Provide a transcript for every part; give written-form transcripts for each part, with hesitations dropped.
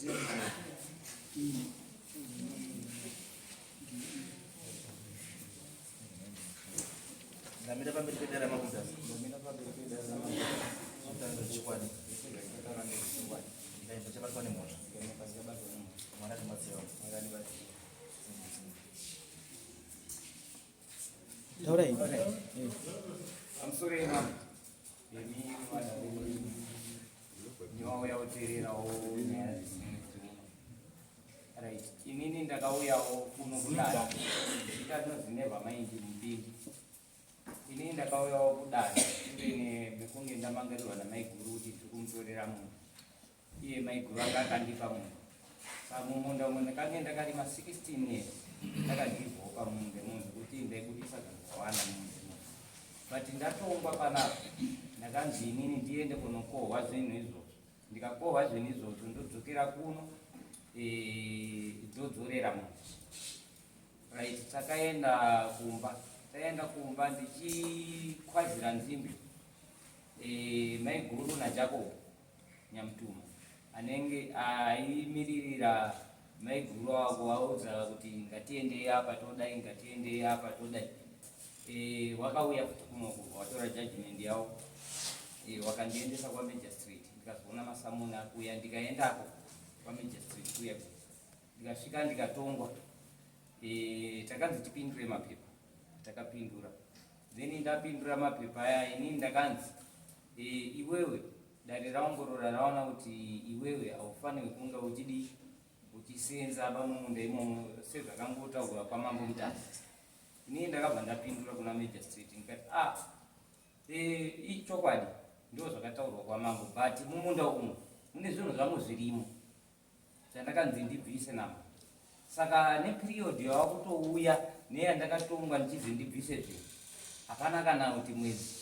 Namira pamberi pedera makuta. Namira pamberi pedera makuta. Utanga chikwani. Utanga chikwani. Ndaimba chabatwa nemoto. Ndaimba chabatwa nemoto. Mwana tumatsiwa. Ngani basi. Alright. I'm sorry, ma'am. Maybe nyauya uterera right. Inini ndakauya kuno kudada. Ndikazvineva maindi mbiri. Inini ndakauya kudada. Ine bekunge ndamangarirwa namaiguru kuti tikumutorera munhu. Iye maiguru akakandipa munhu. Pamumunda umwe ndakange ndakarima 16 years. Ndakagirwawo pamunda munhu kuti ndaibudisa zvakawanda munhu. But ndatongwa panapa. Ndakanzi inini ndiende kunokohwa zvinhu izvozvo. Ndikakohwa zvinhu izvozvo ndodzokera kuno dzodzorera munhu. Right, takaenda kumba ndichikwazira nzimbe maiguru naJacob Nyamtuma anenge aimiririra maiguru avo vaudza kuti ngatiendei apa todai ngatiendei apa todai. Wakauya futi kunoku watora judgment yavo wakandiendesa kwaMajor Street. Ndikazoona masamuna akuya ndikaendako kwaMajor Street kuya ndikasvika ndikatongwa. Takanzi tipindure mapepa, takapindura. Then ndapindura mapepa aya inini ndakanzi iwewe dare raongorora raona kuti iwewe haufaniri kunge uchisenza pamumunda imomo sezvakangotaurwa kwaMambo Mutare. Inini ndakabva ndapindura kuna Major Street ndikati ichokwadi ndo zvakataurwa kwaMambo, but mumunda umu mune zvinhu zvangu zvirimo zvandakanzi ndibvise namo. Saka neperiod yawakutouya neyandakatongwa ndichizi ndibvise zvinhu hapana kana kuti mwedzi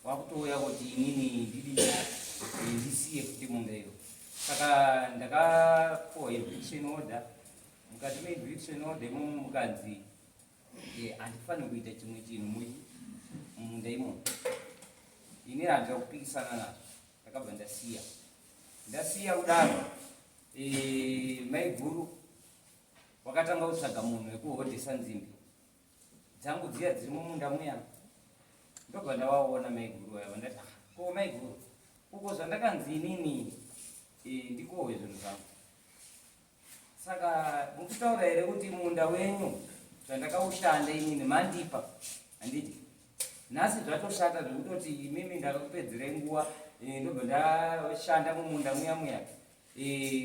wakutouya kuti inini ndisiye kuti munda iyo. Saka ndakapuwa eviction order. Mukati meeviction order imomo mukanzi handifaniri kuita chimwe chinhu mumunda imomo. Ini handina kupikisana nazvo. Ndakabva ndasiya kudaro. Maiguru wakatanga kutsvaga munhu wekuhodhesa nzimbe dzangu dziya dziri mumunda muya. Ndobva ndawaona maiguru aya ndati ko maiguru uko zvandakanzi inini ndikohwe zvinhu zvangu. Saka mukutaura here kuti munda wenyu zvandakaushanda inini mandipa handiti nhasi zvatoshata zvekutoti imimi ndakakupedzere nguva ndobva ndashanda mumunda muya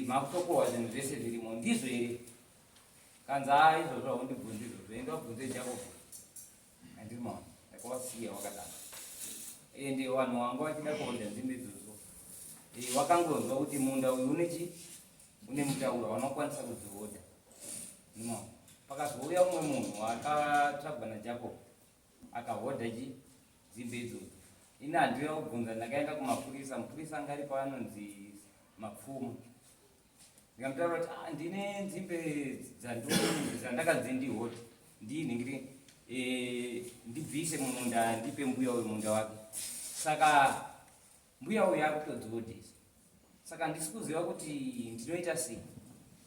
makutokohwa zvinhu zvese zvirimo ndizvo here. Kanza izvozvo haundibvunzi izvozvo enda ubvunze Jacob. Handiri maona ndakawasiya wakadaro. Ende vanhu vanga vachida kuhodha nzimbe idzodzo wakangonzwa kuti munda uyu une mutauro wanokwanisa kudzihodha. Ndinoona pakazouya umwe munhu akatsvagwa naJacob akahodha nzimbe idzodzo. Ini handina kubvunza, ndakaenda kumapurisa. Mupurisa anga ari paanonzi Mapfumo. Ndikamutaura kuti ndine nzimbe dzandakanzi ndihodhe ndinhingire ndibvise mumunda ndipe mbuya uyu munda wake. Saka mbuya uyu akutodzihodhesa. Saka ndisi kuziva kuti ndinoita sei.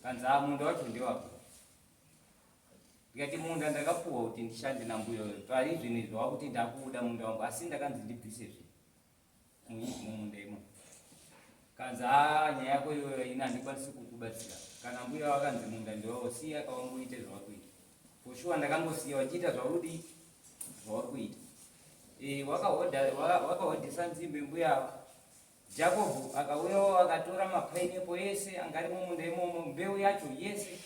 Kanza munda wacho ndewako. Ndikati munda ndakapuwa kuti ndishande nambuya uyu. Pari zvinhu izvo wakuti ndakuuda munda wangu asi ndakanzi ndibvise mumunda imo. Kanza nyaya yako iyoyo ina handikwanisi kukubatsira. Kana mbuya wakanzi munda ndewako siya kawanguite zvawakuita. For sure ndakangosiya wachiita zvauri kuita. Wakahodhesa nzimbe mbuya Jacob akauyawo akatora mapineapple yese angari mumunda imomo mbeu yacho yese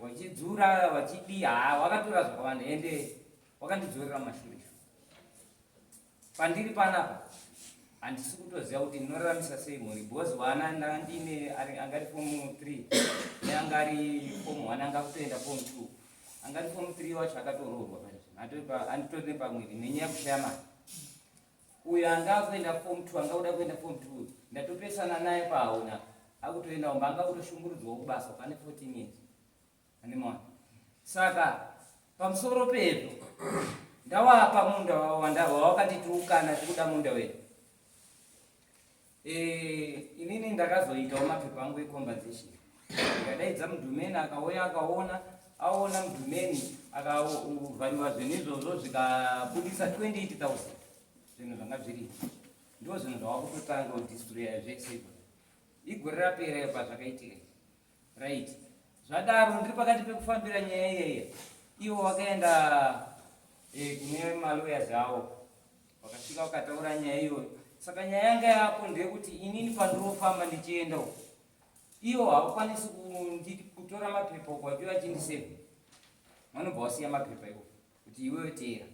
wachidzura wachidi wakatora zvakawanda ende wakandidzorera mashure. Pandiri panapa handisi kutoziva kuti ndinoraramisa sei mhuri because vana ndandine angari form 3 neangari form 1 anga kutoenda form 2. Angari form 3 wacho akatoroorwa handitori nepamwiri nenyaya kushaya mari. Uyo anga kuenda form 2 anga kuda kuenda form 2 ndatopesana naye paona akutoenda umba anga kutoshungurudzwawo kubasa pane 14 years. Handimona. Saka pamusoro pezvo ndawapa munda wawakati tiukana tikuda munda wedu. Inini ndakazoitawo mapepa angu ecompensation. Ndikadaidza mudhumeni akauya akaona, aona mudhumeni akavhariwa zvinhu izvozvo zvikabudisa 28,000 zvinhu zvanga zviri. Ndo zvinhu zvawakutotanga kudhistribhuya zvese igore rapera pazvakaitika. Right. Zvadaro ndiri pakati pekufambira nyaya iyeye. Ivo wakaenda kune maloyers avo. Wakasvika wakataura nyaya iyoyo. Saka nyaya yanga yapo ndeyekuti inini pandinofamba ndichienda uko. Ivo havakwanisi kutora mapepa ukwati vachindiseva. Vanobva vasiya mapepa iwo kuti iwewe teera.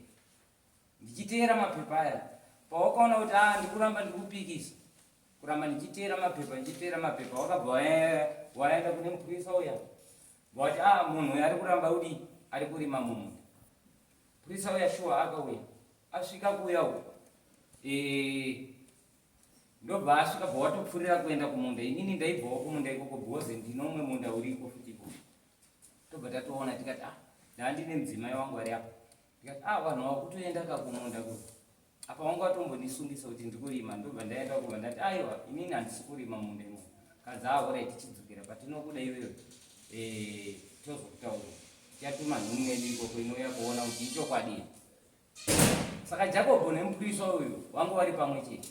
Ndichiteera mapepa aya. Pawakaona kuti ndikuramba ndikupikisa. Kuramba ndichiteera mapepa wakabva waenda kune mupurisa uya. Vati munhu uyu ari kuramba ari kurima mumunda. Mupurisa uya shuwa akauya. Asvika kuuya uko. Ndobva asvika bva watopfurira kuenda kumunda. Inini ndaibvawo kumunda ikoko bhoze ndino umwe munda uriko futiko. Tobva tatoona tikati ndandine mudzimai wangu ari apa. Tikati vanhu vakutoenda kumunda kuti. Apa wanga watombondisungisa kuti ndikurima. Ndobva ndaenda kubva ndati aiwa inini handisi kurima munda imo. Kadzi alright tichidzokera patinokuda iwewe. Tozokutaura. Tiatuma nhumwe ikoko inouya kuona kuti ichokwadi. Saka Jacob nemupurisa uyu wangu vari pamwe chete.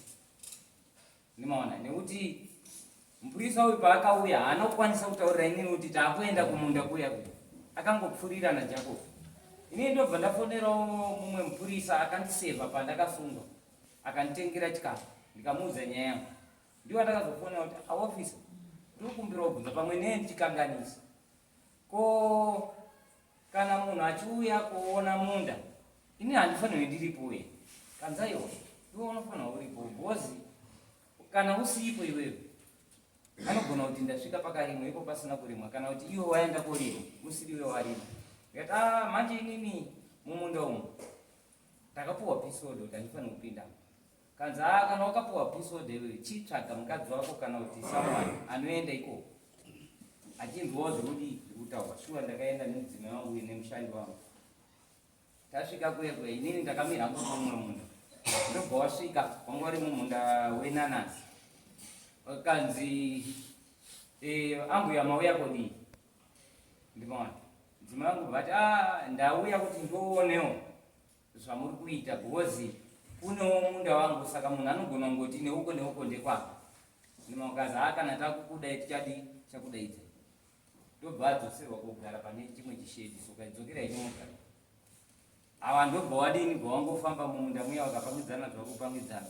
Nimaona nekuti mupurisa uyu paakauya haana kukwanisa kutaurira inini kuti taakuenda kumunda kuya. Akangopfurira naJacob. Inini ndobva ndafonerawo mumwe mupurisa akandisevha pandakasunga. Akanditengera chikafu. Ndikamuudza nyaya yangu. Ndiwo ndakazofonera kuti officer ndiri kukumbira kubvunza pamwe ndichikanganisa. Ko kana munhu achiuya kuona munda ini handifanirwi ndiripo uye. Kanzaiwo iwe unofanirwa uripo bhozi kana usipo iwewe. Anogona kuti ndasvika pakarimwa ipo pasina kurimwa kana kuti iwe waenda korima usiri iwe warima. Ndikati manje inini mumunda umu takapuwa episode kuti handifanirwi kupinda. Kanzi kana wakapuwa episode iwewe chitsvaga mukadzi wako kana kuti someone anoenda ikoko. Achinzwawo zvirikutaurwa shuwa ndakaenda nemudzimai wangu uye nemushandi wangu. Tasvika kuye inini ndakamira hangu mumwe munda. Ndobva wasvika wanga uri mumunda wenanasi. Kanzi ambuya mauya kodii. Ndimaona mudzimai wangu bati ndauya kuti ndoonewo zvamuri kuita bhozi kunewo munda wangu saka munhu anogona kungoti neuko ndekwako. Ndimakazi kana takukudai tichadi chakudaidza. Ndobva adzoserwa kugara pane chimwe chishedi sokaidzokera inogara. Ava ndobva wadini bva wangofamba mumunda muya wakapamhidzana zvakupamhidzana.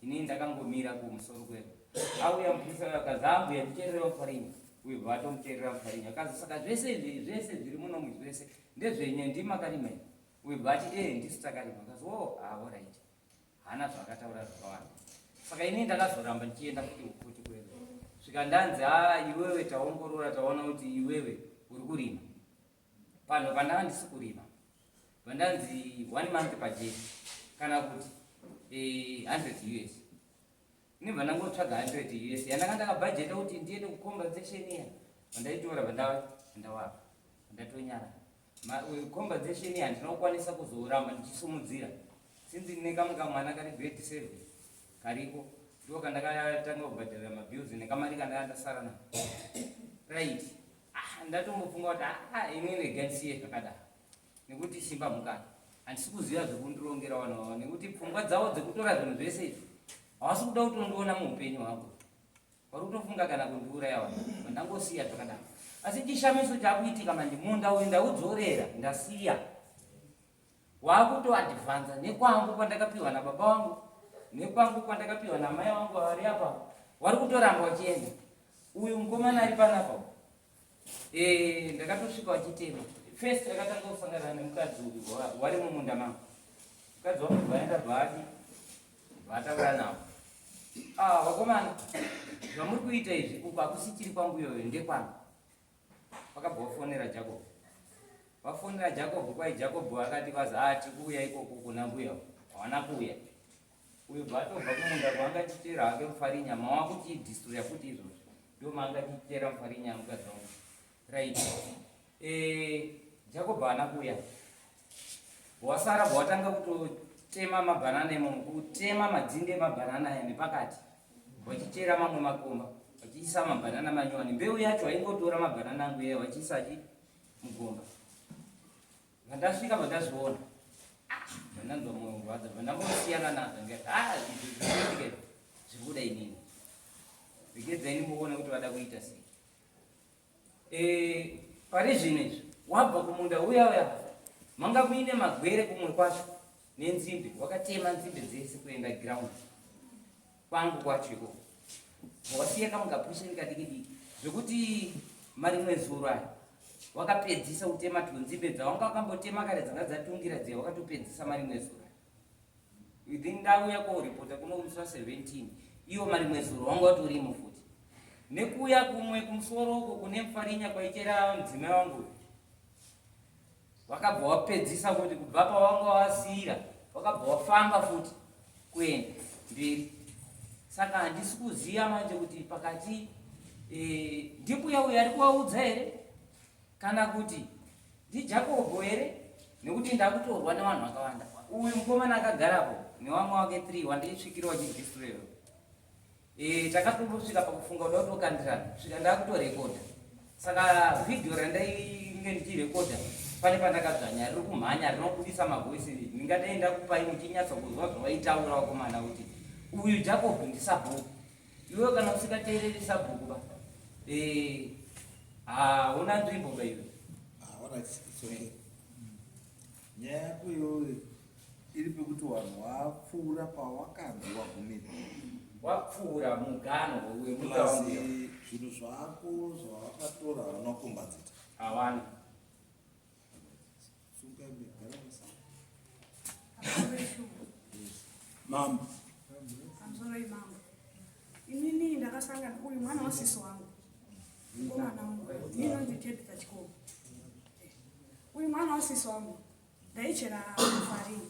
Inini ndakangomira kumusoro kwedu. Auya mupurisa akazi ambuya ndicherera mufarinya. Uye bva atomucherera mufarinya. Akazi saka zvese zviri muno zvese ndezvenye ndimakarima. Uye bva ati ndisi takarima. Akazi alright. Hana zvakataura zvakawanda. Saka inini ndakazoramba ndichienda kuti kwedu. Svika ndanzi iwewe taongorora taona kuti iwewe uri kurima. Pano pandava ndisi kurima. Vandanzi 1 month pajeti kana kuti 100 US. Ndibva ndangotsvaga 100 US yandanga ndakabhajeta kuti ndiende kucompensation iya. Vandaitora vandawapa. Ndatonyara. Compensation iya ndinokwanisa kuzoramba ndichisumudzira. Sinzi nekamwana kari grade 7 kariko. Ndoka ndakatanga kubhadhara mabills nekamari kandanga ndasara nayo. Right. Ndatombofunga kuti inini gansiye kakadaro. Nekuti simba mukana. Handisi kuziva zvekundirongera vanhu vavo nekuti pfungwa dzavo dzekutora zvinhu zvese izvi havasi kuda kutondiona muupenyu hwangu. Vari kutofunga kana kundiuraya vanhu. Ndangosiya zvakadaro. Asi chishamiso chakuitika manje munda uyu ndaudzorera ndasiya. Wakutoadvhanza nekwangu kwandakapiwa nababa vangu nekwangu kwandakapiwa namai vangu vari apa. Vari kutoramba vachienda. Uyu mukomana ari panapa. Ndakatosvika vachitema. First akatanga kusangana nemukadzi uyu wari mumunda mangu. Mukadzi wangu vaenda bhadi vataura navo. Vakomana zvamuri kuita izvi uku hakusichiri kwangu iyoyo ndekwangu. Vakabva vafonera Jacob. Vafonera Jacob kwai Jacob akati vazi tikuuya ikoko kuna mbuya hawana kuuya. Uyu bvatobva kumunda kwanga chichera hake mufarinya mawakuchidhistoria futi izvozvo. Ndo manga chichera mufarinya mukadzi wangu. Right. Jacob haana kuuya. Wasara bwatanga kutotema mabhanana emo kutema madzinde emabhanana aya nepakati. Vachichera mamwe makomba. vachiisa mabhanana manyowani. Mbeu yacho vaingotora mabhanana angu iya vachiisa mugomba. Vandasvika vandazviona vandanzwa mwoyo kurwadza, vandambosiyana nazvo ndikati izvi zviri kuda inini vigedzai nimboona kuti vada kuita sei. Pari zvino izvi wabva kumunda uya manga muine magwere kumwe kwacho nenzimbe, wakatema nzimbe dzese kuenda ground kwangu kwacho ikoko wasiya kamugapuseni kadiki zvekuti marimwe zuro aya wakapedzisa kutema tunzimbe dzawanga wakambotema kare dzanga dzatungira dziya wakatopedzisa marimwe zuro within ndau yako ripota kunouswa 17 iwo marimwe zuro wanga watorimo futi nekuya kumwe kumusoro uko kune mfarinya kwaichera mudzimai wangu wakabva wapedzisa kuti kubva pawanga wasiyira wakabva wafamba futi kuenda mberi. Saka handisi kuziva manje kuti pakati ndimbuya uyo ari kuvaudza here kana kuti ndiJakobho here, nekuti ndakutorwa nevanhu vakawanda. Uyu mukomana akagarapo nevamwe wake 3 wandisvikira wachidhistrero. Takatosvika pakufunga kuda kutokandirana svika ndakutorekodha. Saka vhidhiyo randainge ndichirekodha pane pandakadzvanya riri kumhanya rinobudisa mavhoisi ndingadai ndakupai muchinyatsa kuzwa zvawaitaura vakomana kuti uyu Jakobho ndisabhuku. Iwe kana usikateereri sabhuku ba hauna nzvimbo ba iwe. Nyaya yako iyoyo iri pekuti vanhu vapfuura pawakanzi wagumira, wapfuura mugano wemuasi zvinhu zvako zvawakatora havana kukombadzita hawana. Mama. Amzoroi mama. Inini ndakasangana uyu mwana wasisi wangu. Ngomana wangu. Nino nditedza chikoro. Uyu mwana wasisi wangu. Ndaichera farini.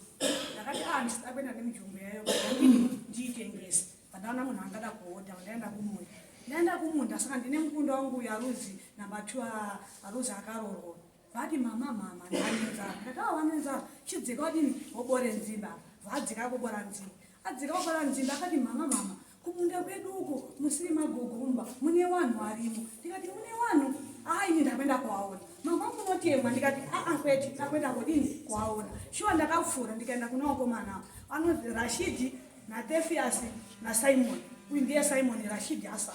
Ndakati ndisapenda nemijumbo yayo. Ndiitengese. Pandaona munhu angada kuoda ndaenda kumunda. Ndaenda kumunda saka ndine mukunda wangu yaRuzi namba 2 aRuzi akarorwa. Vati mama ndanenza. Ndakawa wanenza chidzika wadini wobore nzimba. Vadzika kubora nzimba. Adzika kubora nzimba akati mama kumunda kwedu uko musiri magogomba mune vanhu varimo. Ndikati mune vanhu ini ndapenda kuwaona. Mama munotemwa ndikati kweti ndakwenda kodini kuwaona. Shuwa ndakapfura ndikaenda kuna vakomana anonzi Rashidi naTefias naSimon. Uyu ndiye Simon, Rashidi asa.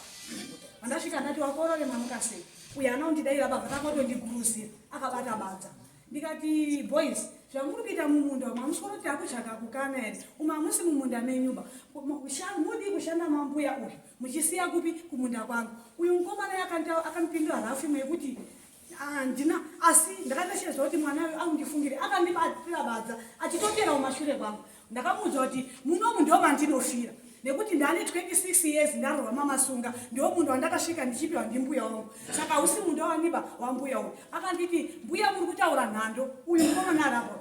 Vandasvika ndati wakorore mamukasei. Uyu anondidaira baba takotondigurusira akabata badza. Ndikati boys zvamuri kuita mumunda mamusoro kuti akutsvaga kukana here umamusi mumunda menyumba mudi kushanda mambuya uyu muchisiya kupi kumunda kwangu. Uyu mukomana akanipindura rafu imwe yekuti handina asi ndakatashedzwa kuti mwana uyu angundifungire akandibatira badza achitotera mumashure kwangu. Ndakamuudza kuti munomu ndo mandinofira nekuti ndane 26 years ndarorwa mamasunga ndiwo mundu wandakasvika ndichipiwa ndimbuya wangu. Saka hausi mundu wawaniba wambuya uyu. Akanditi mbuya muri kutaura nhando uyu mukomana arapo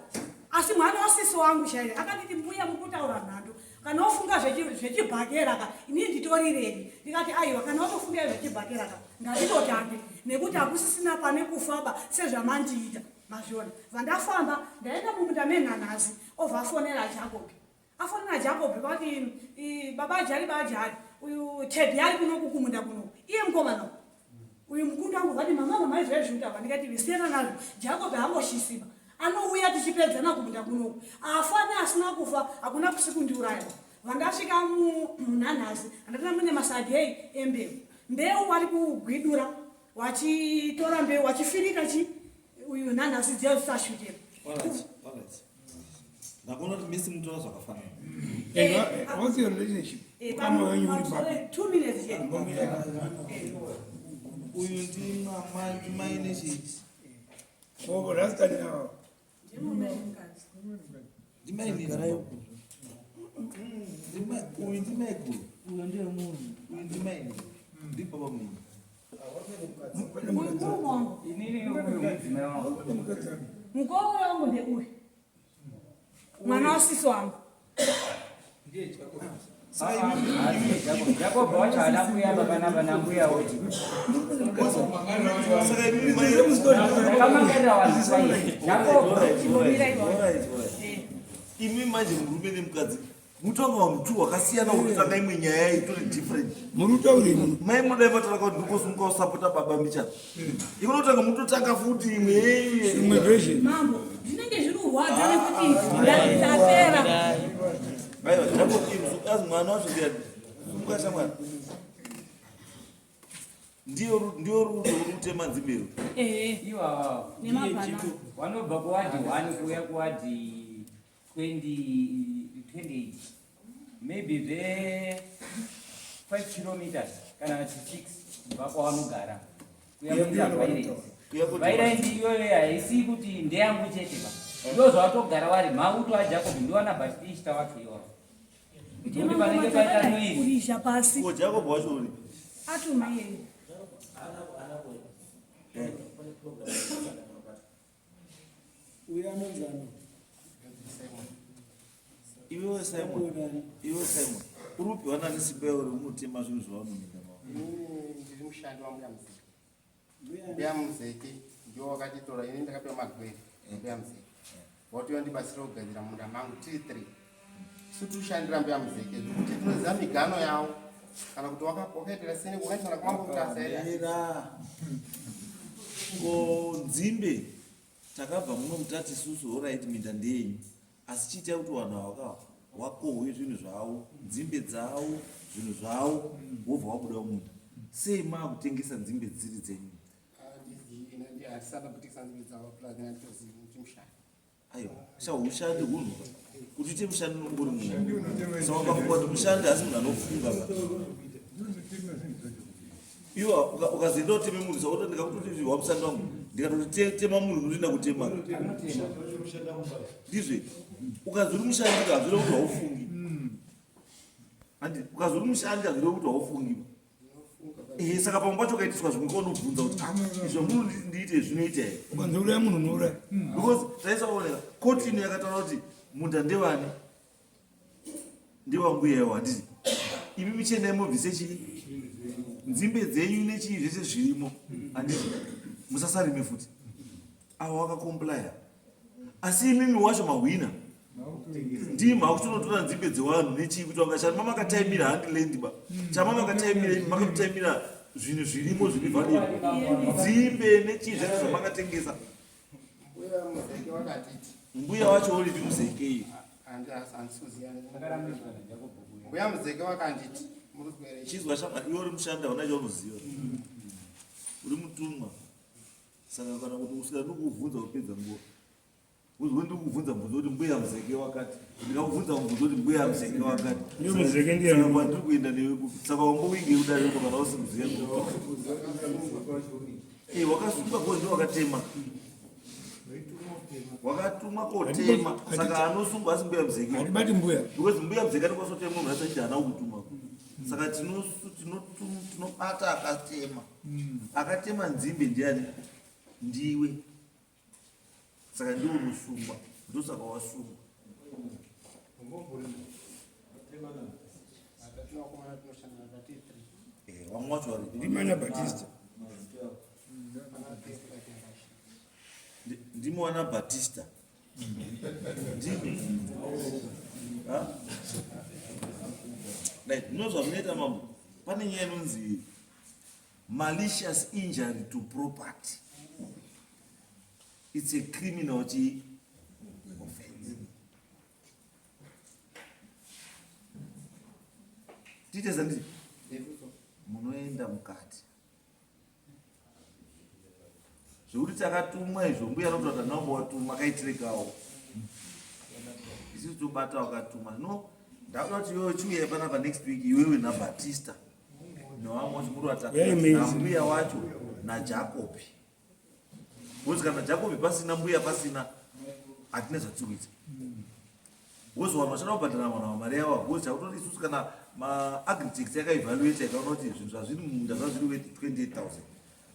asi mwana wasisi wangu chaiye. Akanditi mbuya muri kutaura nhando kana wafunga zvechibhakera ka inini nditorirei. Ndikati aiwa kana watofunga zvechibhakera ka ngatitotambe nekuti hakusisina pane kufamba sezvamandiita mazvona. Vandafamba ndaenda mumunda menhanhasi ovhafonera Jacob. Afonera Jacob kwati baba jari uyu Ted yari kunoku kumunda kunoku iye mukomana uyu mukunda wangu vati mama izvezviutava. Ndikati visiyana nazvo Jacob haamboshisiba anouya tichipedzana kumunda kunoku afane asina kufa hakuna kusikundiuraya. Vandasvika munhanhasi andatona mune masadhei embeu mbeu wari kugwidura wachitora mbeu wachifirika uyu nhanhasi dziya zvisashutira. Ndakona kuti misi mutora zvakafanana. What's your relationship? 2 minutes yet. Uyu ndimai nechi. Oh, that's the now. Ndimai nechi. Uyu ndimai guru. Uyu ndiye munhu. Uyu ndimai nechi. Ndi baba munhu. Mukoro wangu ndeuyu. Mwana wasisi wangu. Jakobho wacho haada kuuya baba nambuya woti. Ndakamangarira vanhu vai. Jakobho Imi manje murume nemukadzi mutonga wamutu wakasiyana kutotanga imwe nyaya itori different Murutauri mai mudai vatara kuti ndikosunga usapota baba mbichana ikunotanga mutotanga futi imwe version. Mambo, zvinenge zviri kurwadza nekuti ndapera. aiwa zvakoti mwana wacho mukasha mwana ndiyo rudo rutema nzimbero iwa Nemabhana. vanobva kuwadhi 1 kuya kuwadhi 28 maybe the 5 kilometers kana 6 kubva kwavanogara kuya kuita vairandi iyoyo haisi kuti ndeyangu chete ba ndozvavatogara vari mauto ajacob ndiwana bhatista wake iwawo kuti panenge paita noiri Kurisha pasi. ko jacob wacho uri Atuma yeye. iwewe simon urupi wana nesipeyo uri unotema zvinhu zvavanominda mao ndiri mushandi wambuya muzeke. Mbuya muzeke ndiwo wakatitora ini ndakapiwa magwere mbuya muzeke wautoya ndibatsira kugadzira munda mangu tiri 3 isu tiushandira mbuya muzeke zvekuti tinoziva migano yawo kana kuti wakaitira sene ukaisana kumangokutasa ko nzimbe takabva mumwe mutati isusu oraiti minda ndenyu asi chiitai kuti vanhu ava wakohwe zvinhu zvavo nzimbe dzavo zvinhu zvavo wobva wabuda munda sei maakutengesa nzimbe dziri dzenyu handisada kutikisa nzimbe dzavo pulazina nditozivi kuti mushandi aiwa shaushandi hunhu kuti uite mushandi unongori munhu saka ukafunga kuti mushandi asi munhu anofunga iwa ukazoenda kuteme munhu sauta ndikakutoti wamusandi wangu ndikatotitema munhu unotoenda kutema ndizve ukazori mushandi hazvire kuti haufungi andi ukazori mushandi hazvire kuti haufungi saka pamwe pacho kaitiswa zvimwe kaunobvunza kuti izvo munhu ndiite zvinoita here ukanzouraya munhu nouraya because taisaoneka koti ino yakataura kuti munda ndevani ndewambuyawo handiti imi michendai mobvise chii nzimbe dzenyu nechii zvese zvirimo handiti musasarime futi avo wakakomplaya asi imimi wacho mahwina ndimi hakutonotora nzimbe dzevanhu nechii kuti wangashani mamakataimira handiland ba chamamakataimira imi makatotaimira zvinhu zvirimo zvinivhalira nzimbe nechii zvese zvamakatengesa mbuya muzeke wakatiti mbuya wacho uri ndimuzekei handisuziyani mbuya muzeke wakanditi murikubere chizwa shama iwe uri mushanda hauna chaunoziva uri mutumwa saka kana kuti usika ndikuvhunza kupedza nguva uzwe ndikuvhunza mvunzo kuti mbuya muzeke wakati ndikakuvhunza mvunzo kuti mbuya muzeke wakati Ndiyo muzeke ndiani? saka pandiri kuenda newe saka wambowinge kudariko kana usimuziva wakasunga ko ndio wakatema wakatumwa kotema saka anosungwa asi mbuya muzeke handibati mbuya because mbuya muzeke atikwasote munhu asati hana kutuma saka tinobata akatema nzimbe ndiani ndiwe saka ndiwe unosungwa ndosaka wasungwa tinokumana tinoshandana tati 3 wamwe wacho vari ndimana bhatista ndimi wana bhatista ndimi ndinozva munoita mambo pane nyaya inonzi malicious injury to property. It's a criminal offense. Tite zandi munoenda mukati zvokuti takatumwa izvo mbuya anotota namba watuma akaitirekawo isusu tobata wakatuma no ndakuda kuti iwewe chiuya panapa next week iwewe naBhatista nevamwe wacho muri vatatu nambuya wacho naJacobi wozi kana Jacobi pasina mbuya pasina hatina zvatikuita wozi vanhu vachada kubhadhara vanhu vamari yavo wozi chakutoti isusu kana maagritect yakaevaluate ikaona kuti zvinhu zvazviri mumunda zvazviri worth 28,000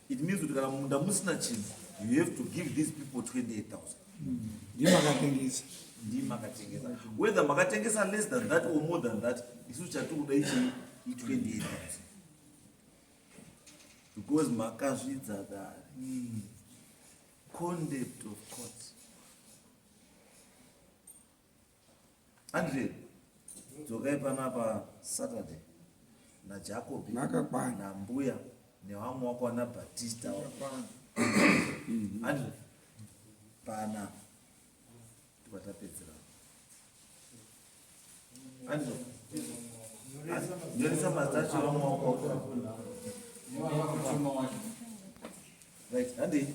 it means kuti kana munda musina chinhu you have to give these people 28,000 ndimakatengesa whether makatengesa less than that or more than that isusu chatikuda ichi 28,000 because makazvidza dare contempt of court 100 dzokai panapa Saturday naJacob Makakwana. nambuya nevamwe wako wana Baptista andi pana tivatapedzera andi nyoresa mazita vamwe wako right andi